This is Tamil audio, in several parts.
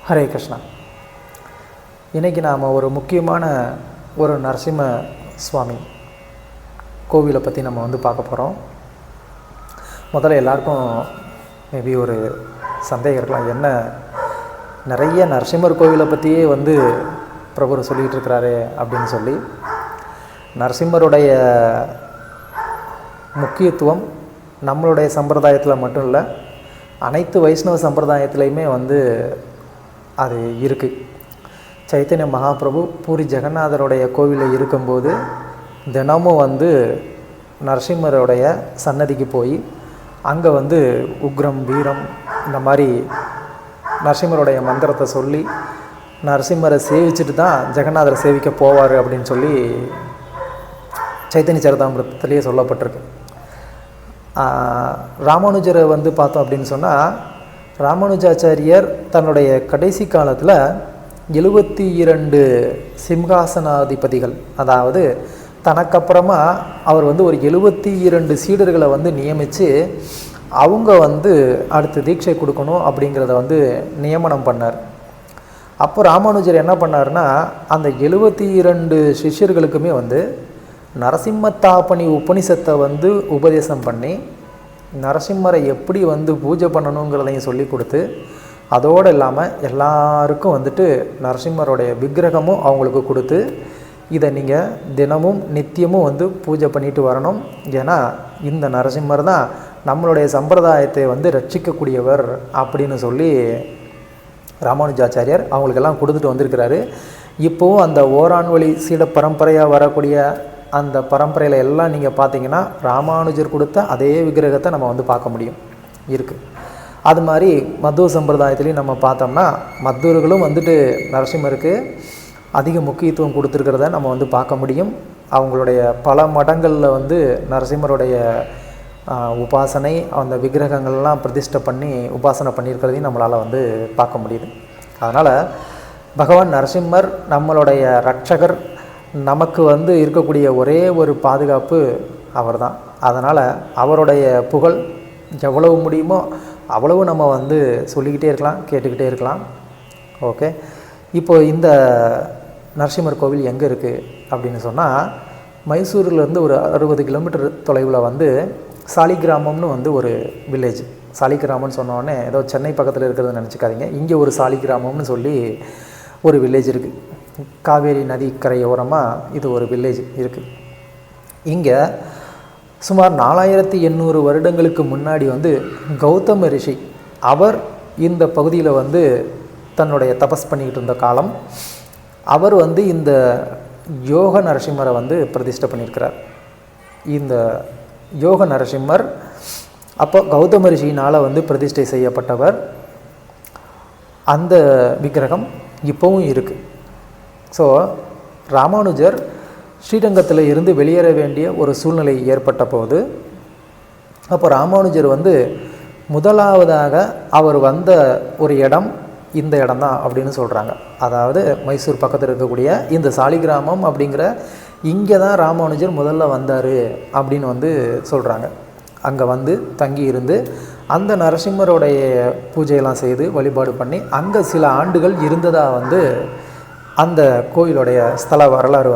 ஹரே கிருஷ்ணா. இன்றைக்கி நாம் ஒரு முக்கியமான ஒரு நரசிம்ம சுவாமி கோவிலை பற்றி நம்ம பார்க்க போகிறோம். முதல்ல எல்லாருக்கும் மேபி ஒரு சந்தேகம் இருக்கலாம், என்ன நிறைய நரசிம்மர் கோவிலை பற்றியே பிரபு சொல்லிகிட்டு இருக்கிறாரு அப்படின்னு சொல்லி. நரசிம்மருடைய முக்கியத்துவம் நம்மளுடைய சம்பிரதாயத்தில் மட்டும் இல்லை, அனைத்து வைஷ்ணவ சம்பிரதாயத்துலேயுமே அது இருக்குது. சைத்தன்ய மகாபிரபு பூரி ஜெகநாதருடைய கோவிலில் இருக்கும்போது தினமும் நரசிம்மருடைய சன்னதிக்கு போய் அங்கே உக்ரம் வீரம் இந்த மாதிரி நரசிம்மருடைய மந்திரத்தை சொல்லி நரசிம்மரை சேவிச்சுட்டு தான் ஜெகநாதரை சேவிக்க போவார் அப்படின்னு சொல்லி சைத்தன்ய சரிதாமிரத்திலேயே சொல்லப்பட்டிருக்கு. ராமானுஜரை பார்த்தோம் அப்படின்னு சொன்னால், ராமானுஜாச்சாரியர் தன்னுடைய கடைசி காலத்தில் 72 சிம்ஹாசனாதிபதிகள், அதாவது தனக்கப்புறமா அவர் ஒரு 72 சீடர்களை நியமித்து அவங்க அடுத்து தீட்சை கொடுக்கணும் அப்படிங்கிறத நியமனம் பண்ணார். அப்போ ராமானுஜர் என்ன பண்ணார்னா, அந்த 72 சிஷ்யர்களுக்குமே நரசிம்மத்தாபனி உபனிஷத்தை உபதேசம் பண்ணி நரசிம்மரை எப்படி பூஜை பண்ணணுங்கிறதையும் சொல்லி கொடுத்து, அதோடு இல்லாமல் எல்லாருக்கும் நரசிம்மருடைய விக்கிரகமும் அவங்களுக்கு கொடுத்து, இதை நீங்கள் தினமும் நித்தியமும் பூஜை பண்ணிட்டு வரணும். ஏன்னா இந்த நரசிம்மர் தான் நம்மளுடைய சம்பிரதாயத்தை ரட்சிக்கக்கூடியவர் அப்படின்னு சொல்லி ராமானுஜாச்சாரியர் அவங்களுக்கெல்லாம் கொடுத்துட்டு வந்திருக்கிறாரு. இப்போவும் அந்த ஓரான் வழி சீட பரம்பரையாக வரக்கூடிய அந்த பரம்பரையில் எல்லாம் நீங்கள் பார்த்தீங்கன்னா ராமானுஜர் கொடுத்த அதே விக்கிரகத்தை நம்ம பார்க்க முடியும் இருக்குது. அது மாதிரி மத்துவ சம்பிரதாயத்துலேயும் நம்ம பார்த்தோம்னா மத்துவர்களும் நரசிம்மருக்கு அதிக முக்கியத்துவம் கொடுத்துருக்கிறத நம்ம பார்க்க முடியும். அவங்களுடைய பல மடங்களில் நரசிம்மருடைய உபாசனை, அந்த விக்கிரகங்கள்லாம் பிரதிஷ்டை பண்ணி உபாசனை பண்ணியிருக்கிறதையும் நம்மளால் பார்க்க முடியுது. அதனால் பகவான் நரசிம்மர் நம்மளுடைய ரட்சகர், நமக்கு இருக்கக்கூடிய ஒரே ஒரு பாதுகாப்பு அவர் தான். அதனால் அவருடைய புகழ் எவ்வளவு முடியுமோ அவ்வளவு நம்ம சொல்லிக்கிட்டே இருக்கலாம், கேட்டுக்கிட்டே இருக்கலாம். ஓகே, இப்போது இந்த நரசிம்மர் கோவில் எங்கே இருக்குது அப்படின்னு சொன்னால், மைசூரிலேருந்து ஒரு 60 கிலோமீட்டர் தொலைவில் சாலிகிராமம்னு ஒரு வில்லேஜ். சாலிகிராமம்னு சொன்னோடனே ஏதோ சென்னை பக்கத்தில் இருக்கிறது நினச்சிக்காதீங்க. இங்கே ஒரு சாலிகிராமம்னு சொல்லி ஒரு வில்லேஜ் இருக்குது. காவேரி நதி கரையோரமாக இது ஒரு வில்லேஜ் இருக்குது. இங்கே சுமார் 4800 வருடங்களுக்கு முன்னாடி கௌதம ரிஷி அவர் இந்த பகுதியில் தன்னுடைய தபஸ் பண்ணிக்கிட்டு இருந்த காலம். அவர் இந்த யோக நரசிம்மரை பிரதிஷ்டை பண்ணியிருக்கிறார். இந்த யோக நரசிம்மர் அப்போ கௌதம ரிஷினால் பிரதிஷ்டை செய்யப்பட்டவர். அந்த விக்கிரகம் இப்போவும் இருக்குது. ஸோ ராமானுஜர் ஸ்ரீரங்கத்தில் இருந்து வெளியேற வேண்டிய ஒரு சூழ்நிலை ஏற்பட்ட போது, அப்போ ராமானுஜர் முதலாவதாக அவர் வந்த ஒரு இடம் இந்த இடம் தான் அப்படின்னு சொல்கிறாங்க. அதாவது மைசூர் பக்கத்தில் இருக்கக்கூடிய இந்த சாலிகிராமம் அப்படிங்கிற இங்கே தான் ராமானுஜர் முதல்ல வந்தார் அப்படின்னு சொல்கிறாங்க. அங்கே தங்கி இருந்து அந்த நரசிம்மருடைய பூஜையெல்லாம் செய்து வழிபாடு பண்ணி அங்கே சில ஆண்டுகள் இருந்ததாக அந்த கோயிலுடைய ஸ்தல வரலாறு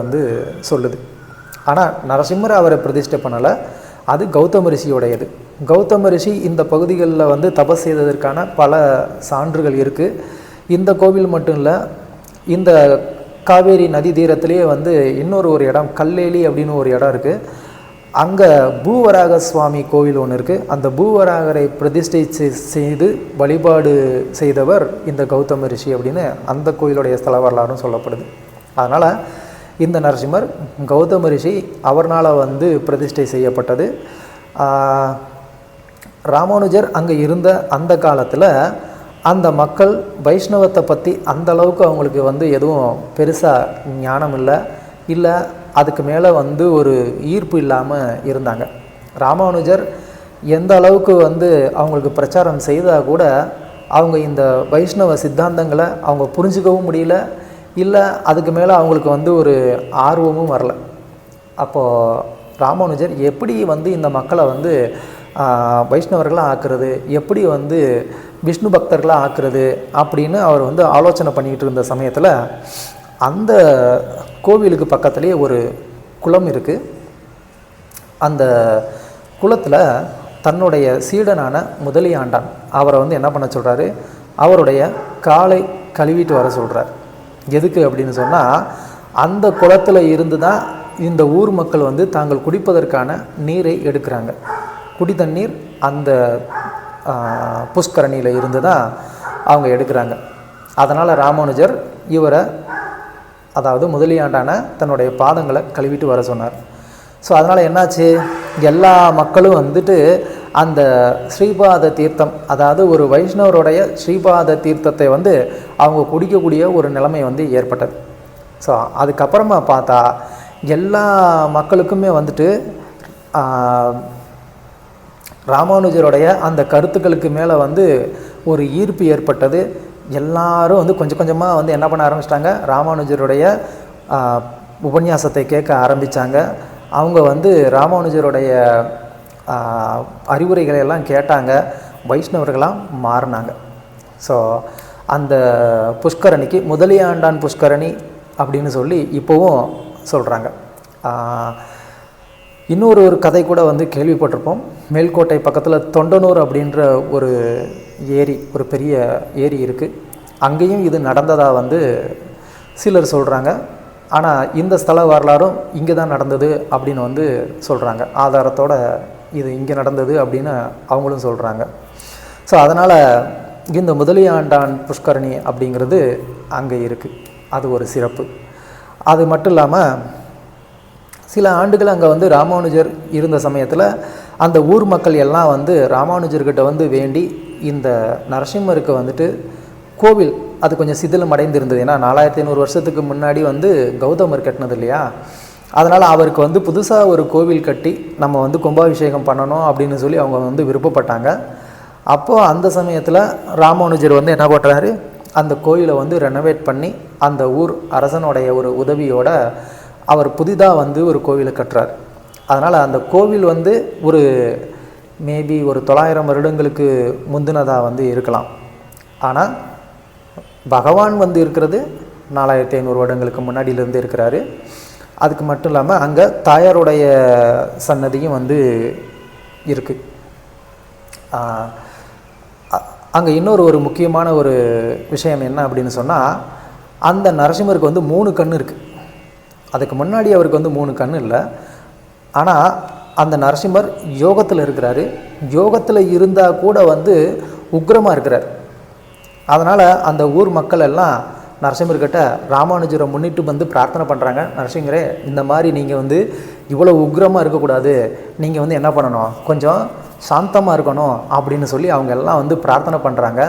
சொல்லுது. ஆனால் நரசிம்மர் அவரை பிரதிஷ்டை பண்ணலை, அது கௌதம ரிஷியோடையது. கௌதம ரிஷி இந்த பகுதிகளில் தபஸ் செய்ததற்கான பல சான்றுகள் இருக்குது. இந்த கோவில் மட்டும் இல்லை, இந்த காவேரி நதி தீரத்திலேயே இன்னொரு இடம் கல்லேலி அப்படின்னு ஒரு இடம் இருக்குது. அங்கே பூவராக சுவாமி கோவில் ஒன்று இருக்குது. அந்த பூவராகரை பிரதிஷ்டை செய்து வழிபாடு செய்தவர் இந்த கௌதம ரிஷி அப்படின்னு அந்த கோயிலுடைய ஸ்தல வரலாறும் சொல்லப்படுது. அதனால் இந்த நரசிம்மர் கௌதம ரிஷி அவர்னால் பிரதிஷ்டை செய்யப்பட்டது. ராமானுஜர் அங்கே இருந்த அந்த காலத்தில் அந்த மக்கள் வைஷ்ணவத்தை பற்றி அந்தளவுக்கு அவங்களுக்கு எதுவும் பெருசாக ஞானம் இல்லை, அதுக்கு மேலே ஒரு ஈர்ப்பு இல்லாமல் இருந்தாங்க. ராமானுஜர் எந்த அளவுக்கு அவங்களுக்கு பிரச்சாரம் செய்தால் கூட அவங்க இந்த வைஷ்ணவ சித்தாந்தங்களை அவங்க புரிஞ்சுக்கவும் முடியல, இல்லை அதுக்கு மேலே அவங்களுக்கு ஒரு ஆர்வமும் வரல. அப்போது ராமானுஜர் எப்படி இந்த மக்களை வைஷ்ணவர்களாக ஆக்குறது, எப்படி வந்து விஷ்ணு பக்தர்களாக ஆக்குறது அப்படின்னு அவர் வந்து ஆலோசனை பண்ணிக்கிட்டு இருந்த சமயத்தில் அந்த கோவிலுக்கு பக்கத்துலேயே ஒரு குளம் இருக்குது. அந்த குளத்தில் தன்னுடைய சீடனான முதலியாண்டான் அவரை வந்து என்ன பண்ண சொல்கிறாரு, அவருடைய காலை கழுவிட்டு வர சொல்கிறார். எதுக்கு அப்படின்னு சொன்னால், அந்த குளத்தில் இருந்து தான் இந்த ஊர் மக்கள் வந்து தாங்கள் குடிப்பதற்கான நீரை எடுக்கிறாங்க. குடி தண்ணீர் அந்த புஷ்கரணியில் இருந்து தான் அவங்க எடுக்கிறாங்க. அதனால் ராமானுஜர் இவரை, அதாவது முதலியாண்டான தன்னுடைய பாதங்களை கழுவிட்டு வர சொன்னார். ஸோ அதனால் என்னாச்சு, எல்லா மக்களும் வந்துட்டு அந்த ஸ்ரீபாத தீர்த்தம், அதாவது ஒரு வைஷ்ணவருடைய ஸ்ரீபாத தீர்த்தத்தை வந்து அவங்க குடிக்கக்கூடிய ஒரு நிலைமை வந்து ஏற்பட்டது. ஸோ அதுக்கப்புறமா பார்த்தா எல்லா மக்களுக்குமே வந்துட்டு ராமானுஜருடைய அந்த கருத்துக்களுக்கு மேலே வந்து ஒரு ஈர்ப்பு ஏற்பட்டது. எல்லாரும் வந்து கொஞ்சம் கொஞ்சமாக வந்து என்ன பண்ண ஆரம்பிச்சிட்டாங்க, ராமானுஜருடைய உபன்யாசத்தை கேட்க ஆரம்பித்தாங்க. அவங்க வந்து ராமானுஜருடைய அறிவுரைகளை எல்லாம் கேட்டாங்க, வைஷ்ணவர்களாக மாறினாங்க. ஸோ அந்த புஷ்கரணிக்கு முதலியாண்டான் புஷ்கரணி அப்படின்னு சொல்லி இப்போவும் சொல்கிறாங்க. இன்னொரு கதை கூட வந்து கேள்விப்பட்டிருப்போம். மேல்கோட்டை பக்கத்தில் தொண்டனூர் அப்படின்ற ஒரு ஏரி, ஒரு பெரிய ஏரி இருக்குது. அங்கேயும் இது நடந்ததாக வந்து சிலர் சொல்கிறாங்க. ஆனால் இந்த ஸ்தல வரலாறும் இங்கே தான் நடந்தது அப்படின்னு வந்து சொல்கிறாங்க. ஆதாரத்தோடு இது இங்கே நடந்தது அப்படின்னு அவங்களும் சொல்கிறாங்க. ஸோ அதனால் இந்த முதலியாண்டான் புஷ்கரணி அப்படிங்கிறது அங்கே இருக்குது. அது ஒரு சிறப்பு. அது மட்டும் இல்லாமல் சில ஆண்டுகள் அங்கே வந்து ராமானுஜர் இருந்த சமயத்தில் அந்த ஊர் மக்கள் எல்லாம் வந்து ராமானுஜர்கிட்ட வந்து வேண்டி இந்த நரசிம்மருக்கு வந்துட்டு கோவில் அது கொஞ்சம் சிதிலம் அடைந்திருந்தது. ஏன்னா 4500 வருஷத்துக்கு முன்னாடி வந்து கௌதமர் கட்டினது இல்லையா. அதனால் அவருக்கு வந்து புதுசாக ஒரு கோவில் கட்டி நம்ம வந்து கும்பாபிஷேகம் பண்ணணும் அப்படின்னு சொல்லி அவங்க வந்து விருப்பப்பட்டாங்க. அப்போது அந்த சமயத்தில் ராமானுஜர் வந்து என்ன பண்ணுறாரு, அந்த கோயிலை வந்து ரெனோவேட் பண்ணி அந்த ஊர் அரசனுடைய ஒரு உதவியோடு அவர் புதிதாக வந்து ஒரு கோவிலை கட்டுறார். அதனால் அந்த கோவில் வந்து ஒரு மேபி ஒரு 900 வருடங்களுக்கு முந்தினதாக வந்து இருக்கலாம். ஆனால் பகவான் வந்து இருக்கிறது 4500 வருடங்களுக்கு முன்னாடியிலேருந்து இருக்கிறாரு. அதுக்கு மட்டும் இல்லாமல் அங்கே தாயாருடைய சன்னதியும் வந்து இருக்குது. அங்கே இன்னொரு ஒரு முக்கியமான ஒரு விஷயம் என்ன அப்படின்னு சொன்னால், அந்த நரசிம்மருக்கு வந்து 3 கண் இருக்குது. அதுக்கு முன்னாடி அவருக்கு வந்து 3 கண் இல்லை. ஆனால் அந்த நரசிம்மர் யோகத்தில் இருக்கிறாரு. யோகத்தில் இருந்தால் கூட வந்து உக்ரமாக இருக்கிறார். அதனால் அந்த ஊர் மக்கள் எல்லாம் நரசிம்மர்கிட்ட ராமானுஜரை முன்னிட்டு வந்து பிரார்த்தனை பண்ணுறாங்க. நரசிம்மரே, இந்த மாதிரி நீங்கள் வந்து இவ்வளோ உக்ரமாக இருக்கக்கூடாது, நீங்கள் வந்து என்ன பண்ணணும், கொஞ்சம் சாந்தமாக இருக்கணும் அப்படின்னு சொல்லி அவங்க எல்லாம் வந்து பிரார்த்தனை பண்ணுறாங்க.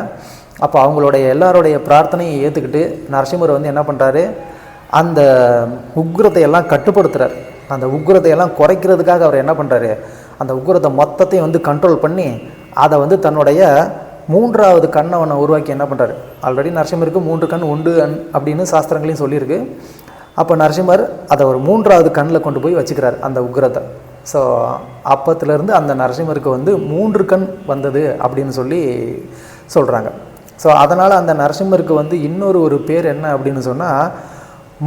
அப்போ அவங்களுடைய எல்லாருடைய பிரார்த்தனையை ஏற்றுக்கிட்டு நரசிம்மர் வந்து என்ன பண்ணுறாரு, அந்த உக்ரத்தை எல்லாம் கட்டுப்படுத்துகிறார். அந்த உக்ரத்தை எல்லாம் குறைக்கிறதுக்காக அவர் என்ன பண்ணுறாரு, அந்த உக்ரத்தை மொத்தத்தையும் வந்து கண்ட்ரோல் பண்ணி அதை வந்து தன்னுடைய 3வது கண்ணை அவனை உருவாக்கி என்ன பண்ணுறாரு. ஆல்ரெடி நரசிம்மருக்கு 3 கண் உண்டு அப்படின்னு சாஸ்திரங்களையும் சொல்லியிருக்கு. அப்போ நரசிம்மர் அதை ஒரு 3வது கண்ணில் கொண்டு போய் வச்சுக்கிறார் அந்த உக்ரத்தை. ஸோ அப்பத்துலேருந்து அந்த நரசிம்மருக்கு வந்து 3 கண் வந்தது அப்படின்னு சொல்லி சொல்கிறாங்க. ஸோ அதனால் அந்த நரசிம்மருக்கு வந்து இன்னொரு பேர் என்ன அப்படின்னு சொன்னால்,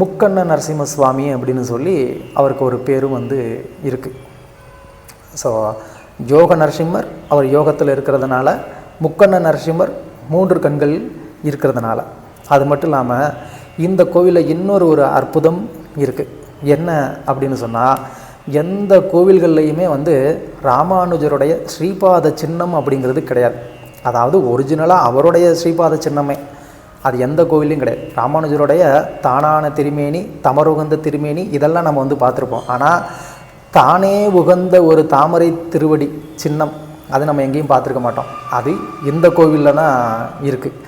முக்கண்ண நரசிம்ம சுவாமி அப்படின்னு சொல்லி அவருக்கு ஒரு பேரும் வந்து இருக்குது. ஸோ யோக நரசிம்மர் அவர் யோகத்தில் இருக்கிறதுனால, முக்கண்ண நரசிம்மர் 3 கண்கள் இருக்கிறதுனால. அது மட்டும் இல்லாமல் இந்த கோவிலில் இன்னொரு அற்புதம் இருக்குது. என்ன அப்படின்னு சொன்னால், எந்த கோவில்கள்லையுமே வந்து ராமானுஜருடைய ஸ்ரீபாத சின்னம் அப்படிங்கிறது கிடையாது. அதாவது ஒரிஜினலாக அவருடைய ஸ்ரீபாத சின்னமே அது எந்த கோவிலையும் கிடையாது. ராமானுஜருடைய தானான திருமேனி, தமருகந்த திருமேனி இதெல்லாம் நம்ம வந்து பார்த்துருப்போம். ஆனால் தானே உகந்த ஒரு தாமரை திருவடி சின்னம் அது நம்ம எங்கேயும் பார்த்துருக்க மாட்டோம். அது இந்த கோவிலில் தான் இருக்குது.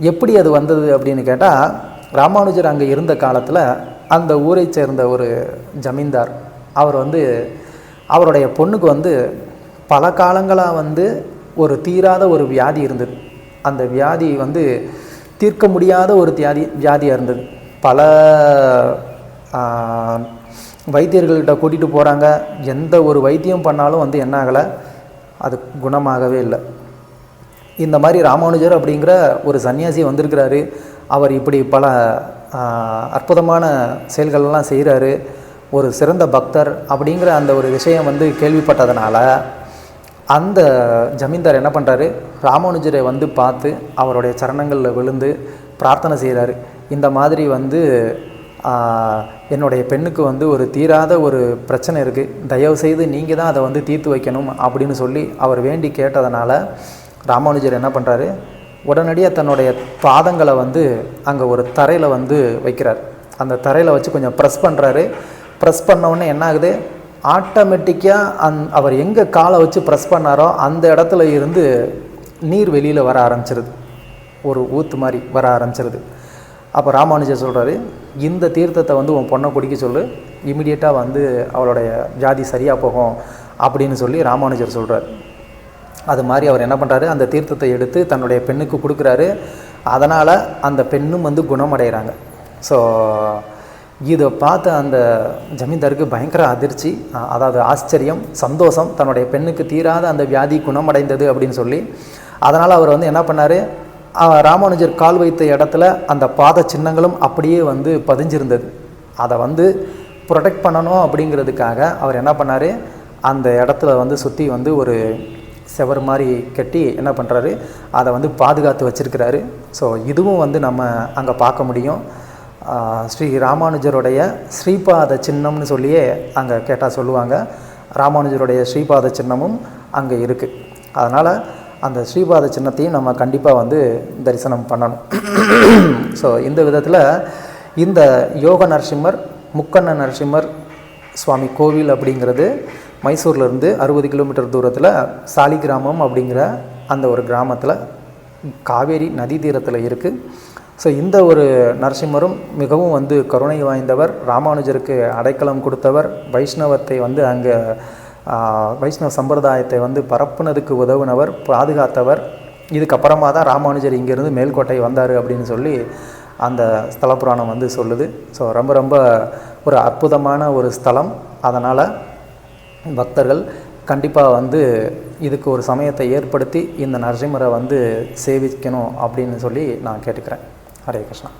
எப்படி அது வந்தது அப்படின்னு கேட்டால், ராமானுஜர் அங்கே இருந்த காலத்தில் அந்த ஊரை சேர்ந்த ஒரு ஜமீன்தார் அவர் வந்து அவருடைய பொண்ணுக்கு வந்து பல காலங்களாக வந்து ஒரு தீராத ஒரு வியாதி இருந்தது. அந்த வியாதி வந்து தீர்க்க முடியாத ஒரு வியாதியாக இருந்தது. பல வைத்தியர்கள்கிட்ட கூட்டிகிட்டு போகிறாங்க. எந்த ஒரு வைத்தியம் பண்ணாலும் வந்து என்ன ஆகலை, அது குணமாகவே இல்லை. இந்த மாதிரி ராமானுஜர் அப்படிங்கிற ஒரு சன்னியாசி வந்திருக்கிறாரு, அவர் இப்படி பல அற்புதமான செயல்களெல்லாம் செய்கிறாரு, ஒரு சிறந்த பக்தர் அப்படிங்கிற அந்த ஒரு விஷயம் வந்து கேள்விப்பட்டதுனால அந்த ஜமீன்தார் என்ன பண்ணுறாரு, ராமானுஜரை வந்து பார்த்து அவருடைய சரணங்களில் விழுந்து பிரார்த்தனை செய்கிறாரு. இந்த மாதிரி வந்து என்னுடைய பெண்ணுக்கு வந்து ஒரு தீராத ஒரு பிரச்சனை இருக்குது, தயவுசெய்து நீங்கள் தான் அதை வந்து தீர்த்து வைக்கணும் அப்படின்னு சொல்லி அவர் வேண்டி கேட்டதுனால ராமானுஜர் என்ன பண்ணுறாரு, உடனடியாக தன்னுடைய பாதங்களை வந்து அங்கே ஒரு தரையில் வந்து வைக்கிறார். அந்த தரையில் வச்சு கொஞ்சம் ப்ரெஸ் பண்ணுறாரு. ப்ரெஸ் பண்ணவுடனே என்ன ஆகுது, ஆட்டோமேட்டிக்காக அவர் எங்கே காலை வச்சு ப்ரெஸ் பண்ணாரோ அந்த இடத்துல இருந்து நீர் வெளியில் வர ஆரம்பிச்சிருது, ஒரு ஊற்று மாதிரி வர ஆரம்பிச்சிருது. அப்போ ராமானுஜர் சொல்கிறாரு, இந்த தீர்த்தத்தை வந்து உன் பொண்ணை குடிக்க சொல்லு, இமிடியேட்டாக வந்து அவளுடைய வியாதி சரியாக போகும் அப்படின்னு சொல்லி ராமானுஜர் சொல்கிறார். அது மாதிரி அவர் என்ன பண்ணுறாரு, அந்த தீர்த்தத்தை எடுத்து தன்னுடைய பெண்ணுக்கு கொடுக்குறாரு. அதனால் அந்த பெண்ணும் வந்து குணமடைகிறாங்க. ஸோ இதை பார்த்து அந்த ஜமீன்தாருக்கு பயங்கர அதிர்ச்சி, அதாவது ஆச்சரியம், சந்தோஷம், தன்னுடைய பெண்ணுக்கு தீராத அந்த வியாதி குணமடைந்தது அப்படின்னு சொல்லி. அதனால் அவர் வந்து என்ன பண்ணார், ராமானுஜர் கால் வைத்த இடத்துல அந்த பாத சின்னங்களும் அப்படியே வந்து பதிஞ்சிருந்தது. அதை வந்து ப்ரொடெக்ட் பண்ணணும் அப்படிங்கிறதுக்காக அவர் என்ன பண்ணார், அந்த இடத்துல வந்து சுற்றி வந்து ஒரு செவர் மாதிரி கட்டி என்ன பண்ணுறாரு, அதை வந்து பாதுகாத்து வச்சுருக்கிறாரு. ஸோ இதுவும் வந்து நம்ம அங்கே பார்க்க முடியும். ஸ்ரீ ராமானுஜருடைய ஸ்ரீபாத சின்னம்னு சொல்லியே அங்கே கேட்டால் சொல்லுவாங்க. ராமானுஜருடைய ஸ்ரீபாத சின்னமும் அங்கே இருக்குது. அதனால் அந்த ஸ்ரீபாத சின்னத்தையும் நம்ம கண்டிப்பாக வந்து தரிசனம் பண்ணணும். ஸோ இந்த விதத்தில் இந்த யோக நரசிம்மர், முக்கண்ண நரசிம்மர் சுவாமி கோவில் அப்படிங்கிறது மைசூர்லேருந்து 60 கிலோமீட்டர் தூரத்தில் சாலிகிராமம் அப்படிங்கிற அந்த ஒரு கிராமத்தில் காவேரி நதி தீரத்தில் இருக்குது. ஸோ இந்த ஒரு நரசிம்மரும் மிகவும் வந்து கருணை வாய்ந்தவர், ராமானுஜருக்கு அடைக்கலம் கொடுத்தவர், வைஷ்ணவத்தை வந்து அங்கே வைஷ்ணவ சம்பிரதாயத்தை வந்து பரப்புனதுக்கு உதவுனவர், பாதுகாத்தவர். இதுக்கப்புறமா தான் ராமானுஜர் இங்கேருந்து மேல்கோட்டை வந்தார் அப்படின்னு சொல்லி அந்த ஸ்தல புராணம் வந்து சொல்லுது. ஸோ ரொம்ப ரொம்ப ஒரு அற்புதமான ஒரு ஸ்தலம். அதனால் பக்தர்கள் கண்டிப்பாக வந்து இதுக்கு ஒரு சமயத்தை ஏற்படுத்தி இந்த நரசிம்மரை வந்து சேவிக்கணும் அப்படின்னு சொல்லி நான் கேட்டுக்கிறேன். ஹரே கிருஷ்ணா.